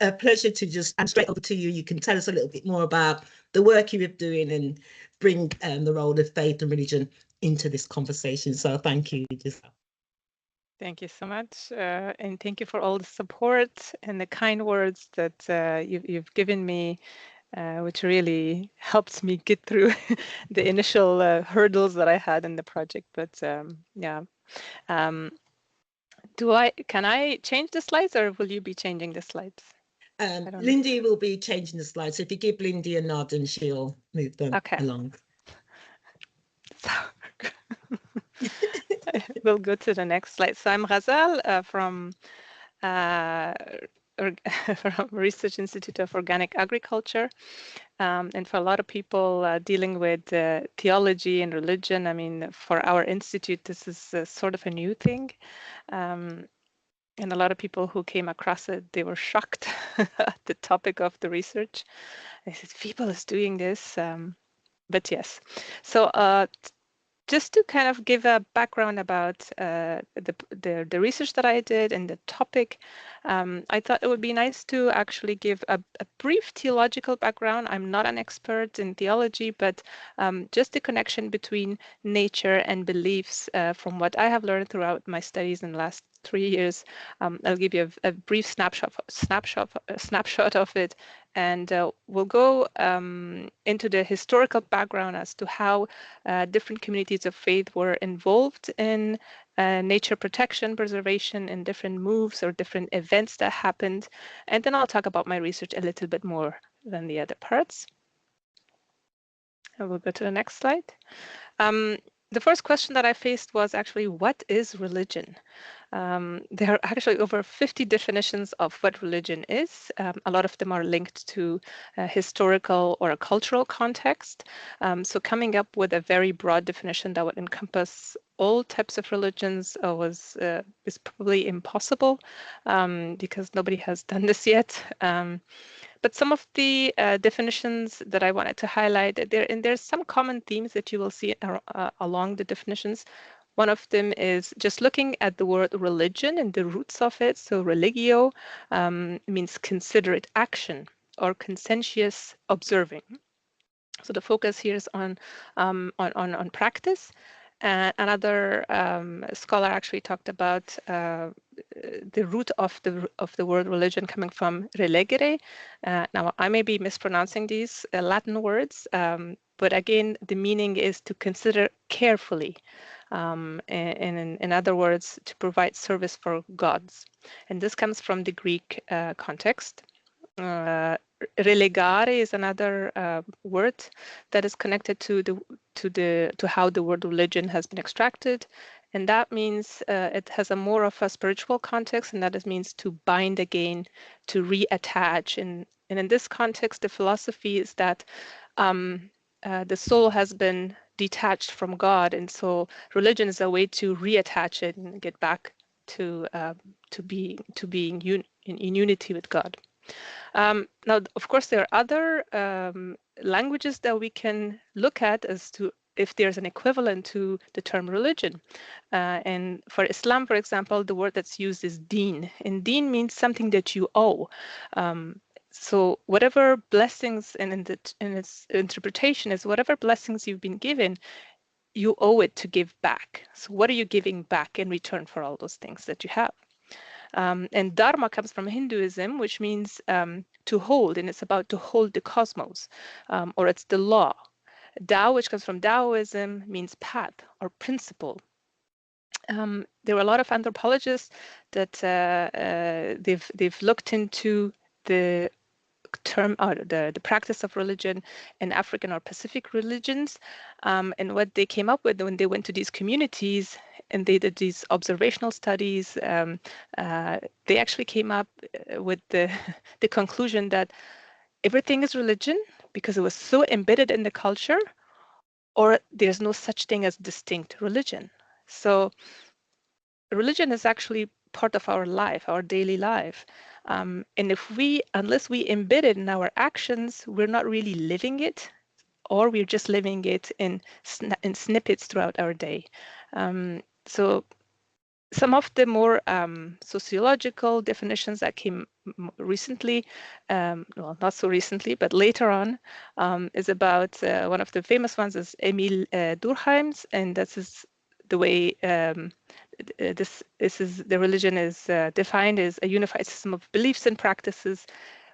a pleasure to just hand straight over to you. You can tell us a little bit more about the work you're doing and bring the role of faith and religion into this conversation. So thank you, Ghezal. Thank you so much, and thank you for all the support and the kind words that you've given me, which really helps me get through the initial hurdles that I had in the project. But yeah, can I change the slides, or will you be changing the slides? Lindy will be changing the slides. So if you give Lindy a nod, and she'll move them along. So we'll go to the next slide. So I'm Ghezal from Research Institute of Organic Agriculture. And for a lot of people dealing with theology and religion, I mean, for our institute, this is sort of a new thing. And a lot of people who came across it, they were shocked at the topic of the research. They said, people is doing this. But yes, so just to kind of give a background about the research that I did and the topic, I thought it would be nice to actually give a brief theological background. I'm not an expert in theology, but just the connection between nature and beliefs from what I have learned throughout my studies in the last 3 years. I'll give you a brief snapshot of it, and we'll go into the historical background as to how different communities of faith were involved in nature protection, preservation, and different moves or different events that happened. And then I'll talk about my research a little bit more than the other parts. And we'll go to the next slide. The first question that I faced was actually, what is religion? There are actually over 50 definitions of what religion is. A lot of them are linked to a historical or a cultural context. So coming up with a very broad definition that would encompass all types of religions is probably impossible because nobody has done this yet. But some of the definitions that I wanted to highlight, there's some common themes that you will see along the definitions. One of them is just looking at the word religion and the roots of it. So religio means considerate action or conscientious observing. So the focus here is on practice. Another scholar actually talked about the root of the word religion coming from relegere. Now, I may be mispronouncing these Latin words, but again, the meaning is to consider carefully. In other words, to provide service for gods. And this comes from the Greek context. Relegare is another word that is connected to how the word religion has been extracted, and that means it has a more of a spiritual context, and that means to bind again, to reattach. And in this context, the philosophy is that the soul has been detached from God, and so religion is a way to reattach it and get back to being in unity with God. Now, of course, there are other languages that we can look at as to if there's an equivalent to the term religion. And for Islam, for example, the word that's used is deen. And deen means something that you owe. So whatever blessings, and in its interpretation is whatever blessings you've been given, you owe it to give back. So what are you giving back in return for all those things that you have? And dharma comes from Hinduism, which means to hold, and it's about to hold the cosmos, or it's the law. Tao, which comes from Taoism, means path or principle. There were a lot of anthropologists that they've looked into the term or the practice of religion in African or Pacific religions, and what they came up with when they went to these communities and they did these observational studies, they actually came up with the conclusion that everything is religion because it was so embedded in the culture, or there's no such thing as distinct religion. So religion is actually part of our life, our daily life. And unless we embed it in our actions, we're not really living it, or we're just living it in snippets throughout our day. So some of the more sociological definitions that came recently, well, not so recently, but later on, is about one of the famous ones is Emil Durkheim's, and this is the way this is the religion is defined as a unified system of beliefs and practices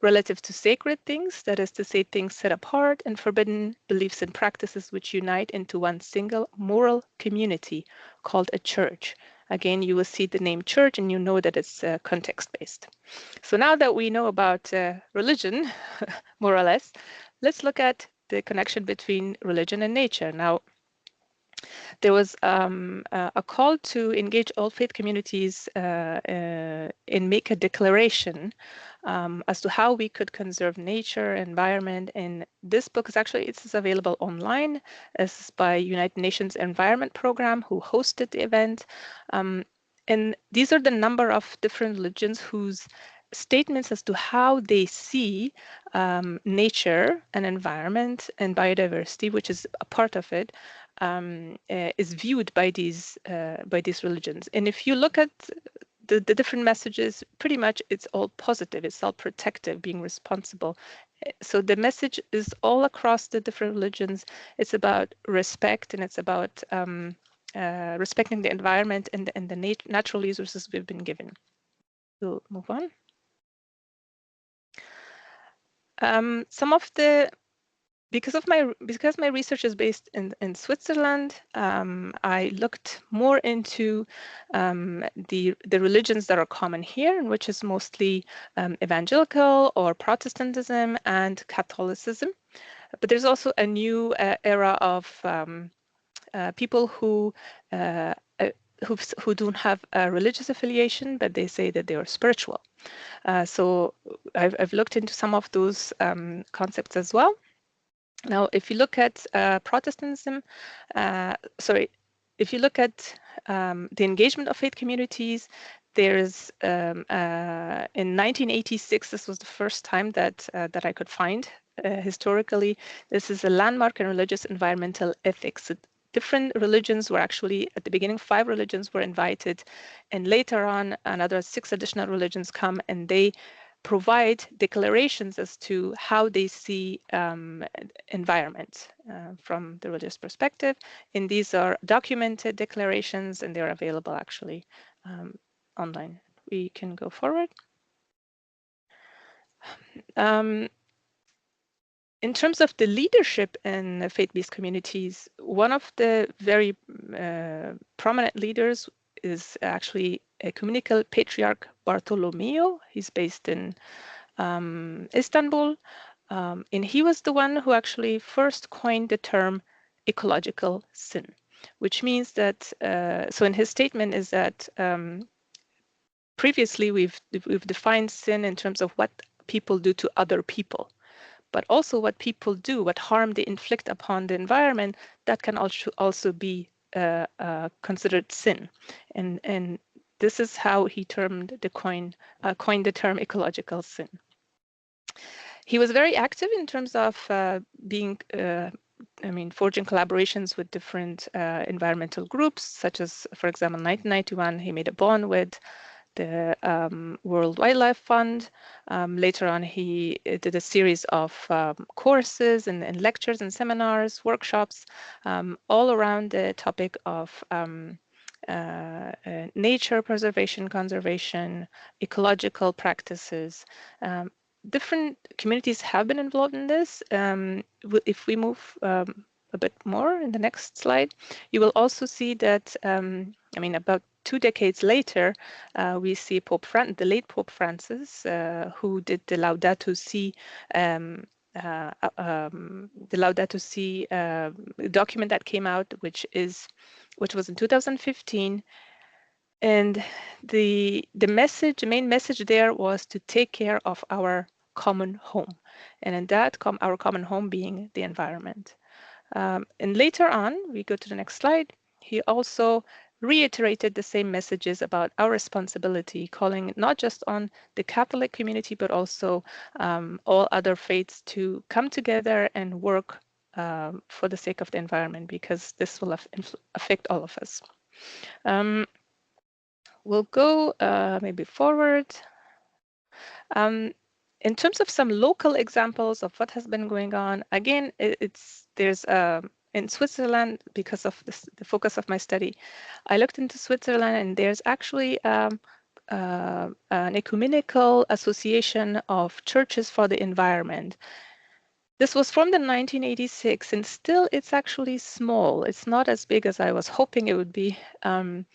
relative to sacred things, that is to say, things set apart, and forbidden beliefs and practices which unite into one single moral community called a church. Again, you will see the name church and you know that it's context-based. So now that we know about religion, more or less, let's look at the connection between religion and nature. Now, there was a call to engage all faith communities and make a declaration as to how we could conserve nature, environment. And this book is actually, it's available online. This is by United Nations Environment Program, who hosted the event. And these are the number of different religions whose statements as to how they see nature and environment and biodiversity, which is a part of it, is viewed by these religions. And if you look at the different messages, pretty much it's all positive, it's all protective, being responsible. So the message is all across the different religions. It's about respect, and it's about respecting the environment and the natural resources we've been given. We'll move on. Some of the because my research is based in Switzerland, I looked more into the religions that are common here, which is mostly evangelical or Protestantism and Catholicism. But there's also a new era of people who don't have a religious affiliation, but they say that they are spiritual. So I've looked into some of those concepts as well. Now, if you look at Protestantism, if you look at the engagement of faith communities, there's in 1986, this was the first time that I could find historically. This is a landmark in religious environmental ethics. Different religions were actually, at the beginning, 5 religions were invited, and later on, another 6 additional religions come, and they provide declarations as to how they see environment from the religious perspective. And these are documented declarations, and they're available actually online. We can go forward. In terms of the leadership in faith-based communities, one of the very prominent leaders is actually Ecumenical Patriarch Bartolomeo. He's based in Istanbul, and he was the one who actually first coined the term ecological sin, which means that, so in his statement is that previously we've defined sin in terms of what people do to other people, but also what people do, what harm they inflict upon the environment, that can also be considered sin. And this is how he coined the term ecological sin. He was very active in terms of forging collaborations with different environmental groups, such as, for example, in 1991, he made a bond with the World Wildlife Fund. Later on, he did a series of courses and lectures and seminars, workshops, all around the topic of nature preservation, conservation, ecological practices. Different communities have been involved in this. If we move a bit more in the next slide, you will also see that, about 2 decades later, we see the late Pope Francis, who did the Laudato Si, document that came out, which was in 2015. And the main message there was to take care of our common home, and in that our common home being the environment. And later on, we go to the next slide, he also reiterated the same messages about our responsibility, calling not just on the Catholic community, but also all other faiths to come together and work for the sake of the environment, because this will affect all of us. we'll go maybe forward. In terms of some local examples of what has been going on, again, there's in Switzerland, because of the focus of my study, I looked into Switzerland, and there's actually an ecumenical association of churches for the environment. This was formed in 1986, and still it's actually small. It's not as big as I was hoping it would be. And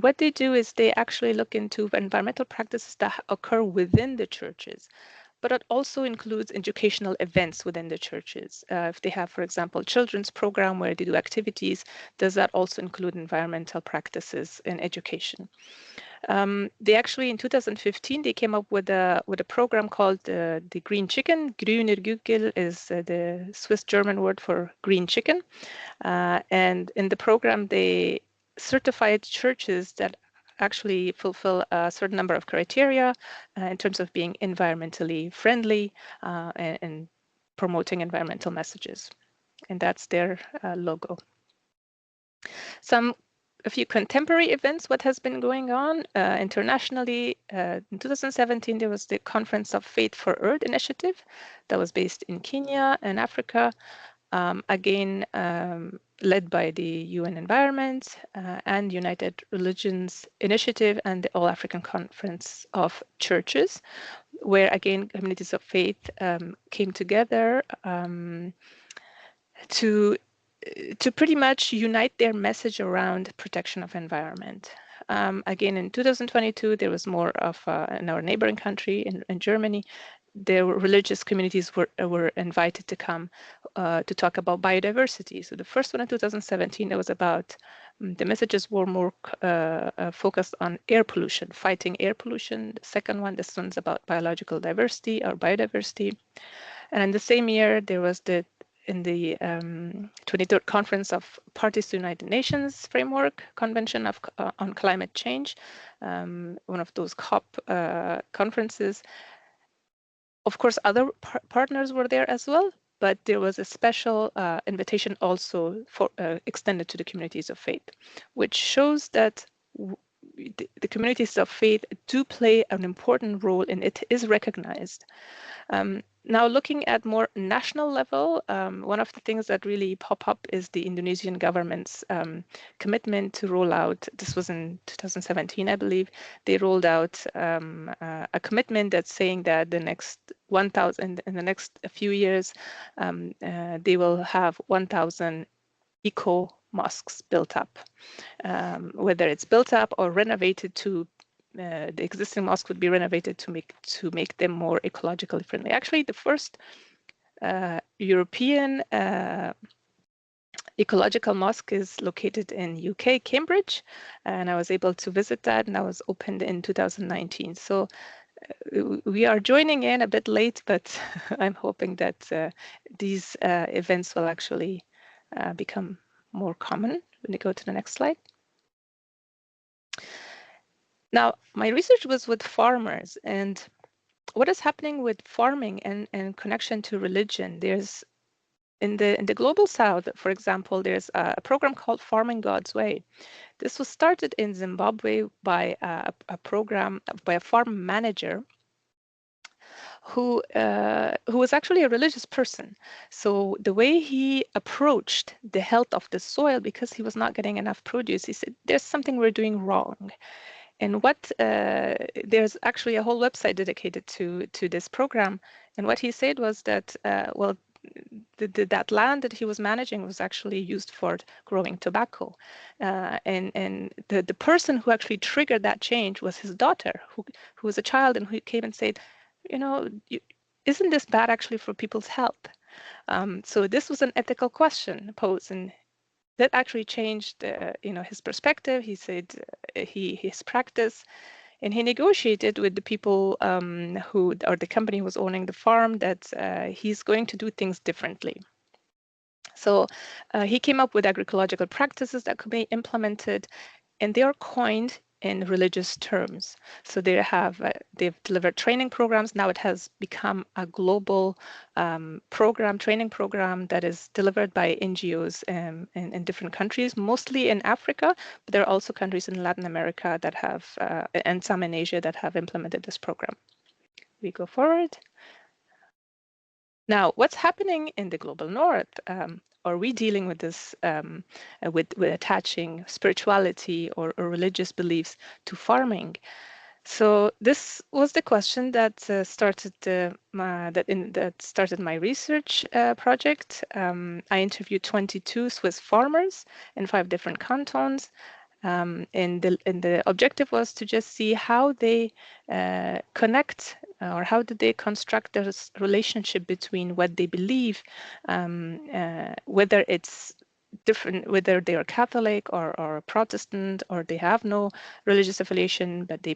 what they do is they actually look into environmental practices that occur within the churches, but it also includes educational events within the churches. If they have, for example, children's program where they do activities, does that also include environmental practices in education? They actually, in 2015, they came up with a program called the Green Chicken. Grüner Gürtel is the Swiss-German word for green chicken. And in the program, they certified churches that actually fulfill a certain number of criteria in terms of being environmentally friendly and promoting environmental messages. And that's their logo. A few contemporary events, what has been going on internationally. In 2017, there was the Conference of Faith for Earth initiative that was based in Kenya and Africa. Again, led by the UN Environment and United Religions Initiative and the All African Conference of Churches, where again communities of faith came together to pretty much unite their message around protection of environment. Again, in 2022, there was more of, in our neighboring country, in Germany, there were religious communities were invited to come to talk about biodiversity. So the first one in 2017, it was about, the messages were more focused on air pollution, fighting air pollution. The second one, this one's about biological diversity or biodiversity. And in the same year, there was in the 23rd Conference of Parties to United Nations Framework Convention on Climate Change, one of those COP conferences. Of course, other partners were there as well, but there was a special invitation also for extended to the communities of faith, which shows that the communities of faith do play an important role, and it is recognized. Now, looking at more national level, one of the things that really pop up is the Indonesian government's commitment to roll out, this was in 2017, I believe, they rolled out a commitment that's saying that in the next few years, they will have 1,000 eco mosques built up, whether it's built up or renovated to the existing mosque would be renovated to make them more ecologically friendly. Actually, the first European ecological mosque is located in UK, Cambridge, and I was able to visit that, and that was opened in 2019. So we are joining in a bit late, but I'm hoping that these events will actually become more common. When you go to the next slide. Now, my research was with farmers, and what is happening with farming and connection to religion. There's in the global south, for example, there's a program called Farming God's Way. This was started in Zimbabwe by a program by a farm manager who was actually a religious person. So the way he approached the health of the soil, because he was not getting enough produce, he said, there's something we're doing wrong. And what there's actually a whole website dedicated to this program. And what he said was that, well, that land that he was managing was actually used for growing tobacco. And the person who actually triggered that change was his daughter, who was a child, and who came and said, you know, isn't this bad actually for people's health? So this was an ethical question posed, and that actually changed, his perspective. He said his practice, and he negotiated with the people or the company who was owning the farm that he's going to do things differently. So he came up with agroecological practices that could be implemented, and they are coined in religious terms. So they've delivered training programs. Now it has become a global training program that is delivered by NGOs in different countries, mostly in Africa, but there are also countries in Latin America that have, and some in Asia that have implemented this program. We go forward. Now, what's happening in the global north? Are we dealing with this, with attaching spirituality or religious beliefs to farming? So this was the question that started my research project. I interviewed 22 Swiss farmers in 5 different cantons. And the objective was to just see how they connect or how do they construct this relationship between what they believe, whether it's different, whether they are Catholic or Protestant, or they have no religious affiliation, but they,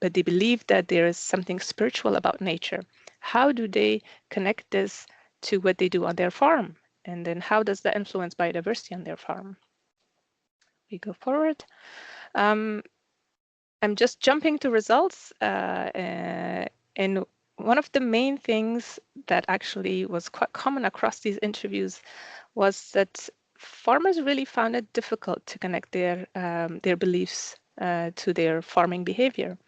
but they believe that there is something spiritual about nature. How do they connect this to what they do on their farm? And then how does that influence biodiversity on their farm? We go forward. I'm just jumping to results. And one of the main things that actually was quite common across these interviews was that farmers really found it difficult to connect their beliefs to their farming behavior.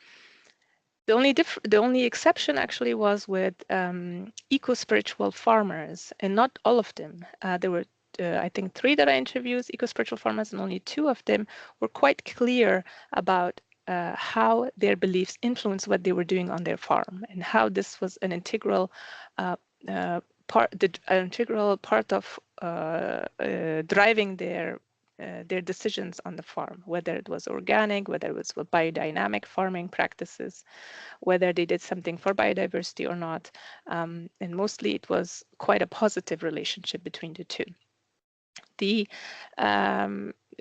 The only exception actually was with eco-spiritual farmers, and not all of them. There were I think 3 that I interviewed, eco-spiritual farmers, and only 2 of them were quite clear about how their beliefs influenced what they were doing on their farm, and how this was an integral part of driving their decisions on the farm, whether it was organic, whether it was biodynamic farming practices, whether they did something for biodiversity or not. And mostly it was quite a positive relationship between the 2.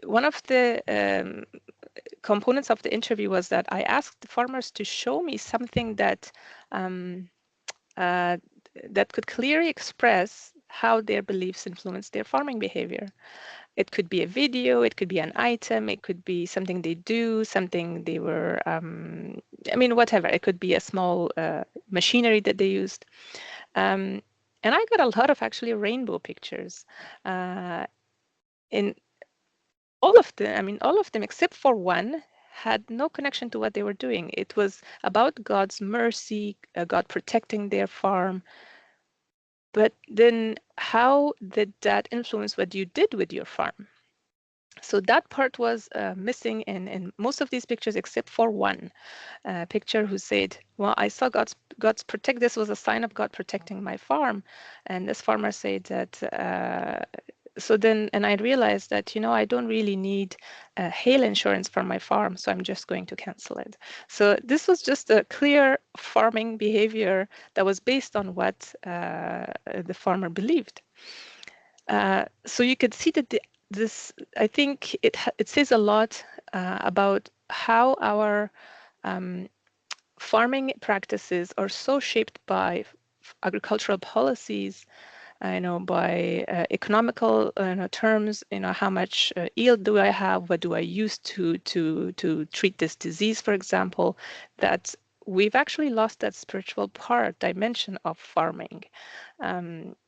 One of the components of the interview was that I asked the farmers to show me something that that could clearly express how their beliefs influence their farming behavior. It could be a video, it could be an item, it could be something they do, something they were, whatever. It could be a small machinery that they used. And I got a lot of actually rainbow pictures. In all of them except for one had no connection to what they were doing. It was about God's mercy, God protecting their farm. But then how did that influence what you did with your farm? So that part was missing in most of these pictures, except for one picture who said, well, I saw God's protect. This was a sign of God protecting my farm. And this farmer said that, so then, and I realized that, I don't really need hail insurance for my farm, so I'm just going to cancel it. So this was just a clear farming behavior that was based on what the farmer believed. So you could see that I think it says a lot about how our farming practices are so shaped by agricultural policies, by economical terms, how much yield do I have, what do I use to treat this disease, for example, that we've actually lost that spiritual dimension of farming,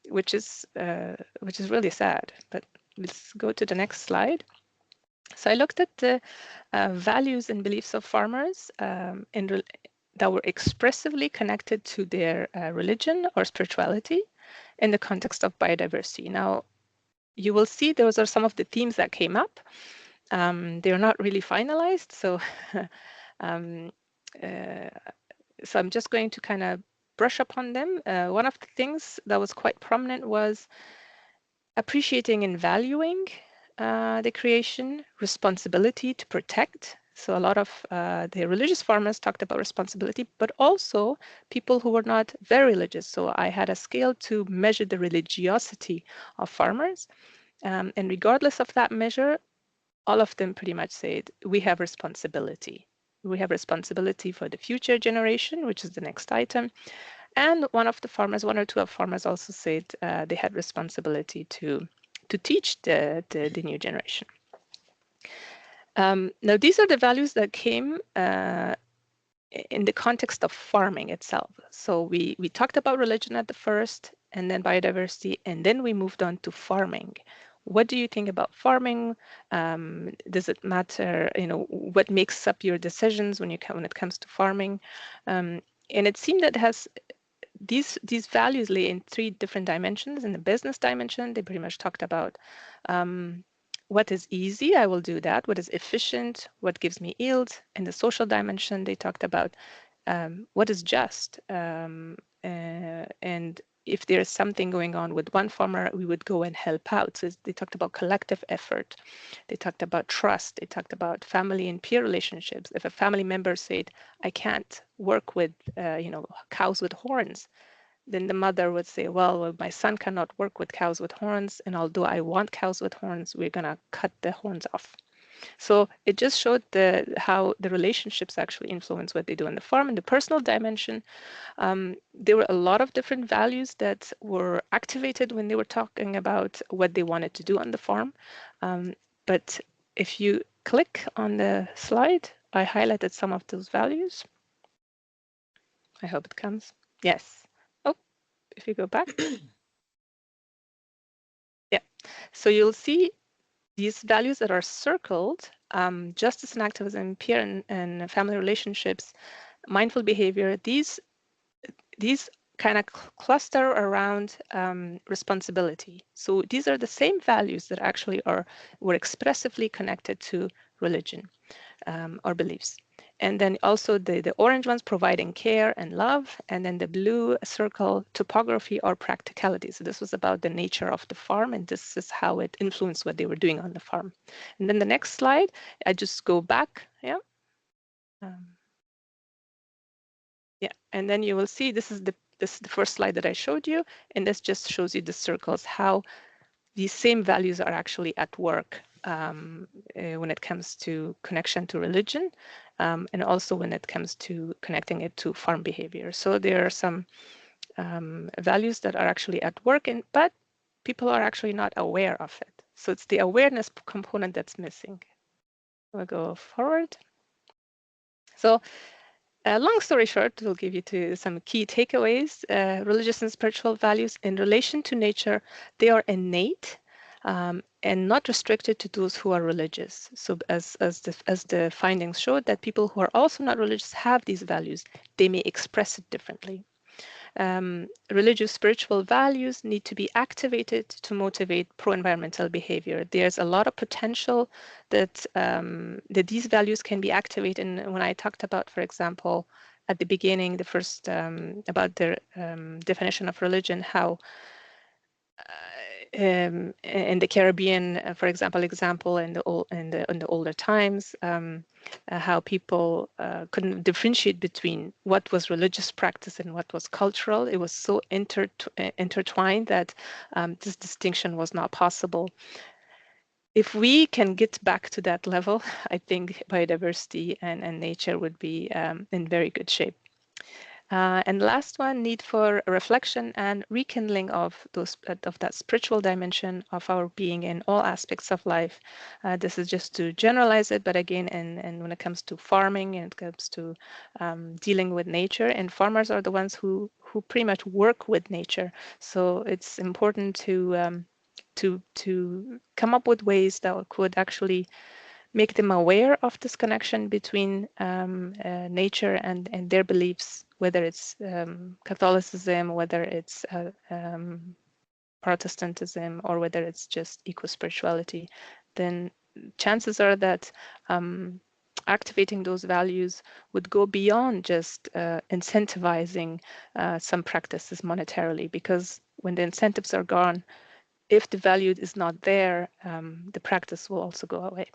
which is really sad. But let's go to the next slide. So I looked at the values and beliefs of farmers that were expressively connected to their religion or spirituality in the context of biodiversity. Now, you will see those are some of the themes that came up. They're not really finalized, so so I'm just going to kind of brush upon them. One of the things that was quite prominent was appreciating and valuing the creation, responsibility to protect. So a lot of the religious farmers talked about responsibility, but also people who were not very religious. So I had a scale to measure the religiosity of farmers. And regardless of that measure, all of them pretty much said, we have responsibility. We have responsibility for the future generation, which is the next item. And one or two of farmers also said they had responsibility to teach the new generation. Now, these are the values that came in the context of farming itself. So we talked about religion at the first, and then biodiversity, and then we moved on to farming. What do you think about farming? Does it matter? You know, what makes up your decisions when it comes to farming? And it seemed that it has these values lay in three different dimensions. In the business dimension, they pretty much talked about what is easy, I will do that. What is efficient, what gives me yield. In the social dimension, they talked about what is just. And if there's something going on with one farmer, we would go and help out. So they talked about collective effort. They talked about trust. They talked about family and peer relationships. If a family member said, I can't work with, cows with horns, then the mother would say, well, my son cannot work with cows with horns, and although I want cows with horns, we're going to cut the horns off. So it just showed how the relationships actually influence what they do on the farm. In the personal dimension, there were a lot of different values that were activated when they were talking about what they wanted to do on the farm. But if you click on the slide, I highlighted some of those values. I hope it comes. Yes. If you go back. Yeah, so you'll see these values that are circled, justice and activism, peer and family relationships, mindful behavior, these kind of cluster around responsibility. So these are the same values that actually were expressively connected to religion or beliefs. And then also the orange ones providing care and love, and then the blue circle topography or practicality. So this was about the nature of the farm, and this is how it influenced what they were doing on the farm. And then the next slide, I just go back, yeah. Yeah, and then you will see this is the first slide that I showed you, and this just shows you the circles, how these same values are actually at work when it comes to connection to religion, and also when it comes to connecting it to farm behavior. So there are some values that are actually at work, but people are actually not aware of it. So it's the awareness component that's missing. We'll go forward. So long story short, we'll give you some key takeaways. Religious and spiritual values in relation to nature, they are innate and not restricted to those who are religious. So as the findings showed, that people who are also not religious have these values. They may express it differently. Religious spiritual values need to be activated to motivate pro-environmental behavior. There's a lot of potential that these values can be activated. And when I talked about, for example, at the beginning, the first about the definition of religion, how in the Caribbean, for example, in the older times, how people couldn't differentiate between what was religious practice and what was cultural. It was so intertwined that this distinction was not possible. If we can get back to that level, I think biodiversity and nature would be in very good shape. And last one, need for reflection and rekindling of that spiritual dimension of our being in all aspects of life. This is just to generalize it, but again, and when it comes to farming and it comes to dealing with nature, and farmers are the ones who pretty much work with nature. So it's important to come up with ways that could actually make them aware of this connection between nature and their beliefs, whether it's Catholicism, whether it's Protestantism, or whether it's just eco-spirituality. Then chances are that activating those values would go beyond just incentivizing some practices monetarily, because when the incentives are gone, if the value is not there, the practice will also go away.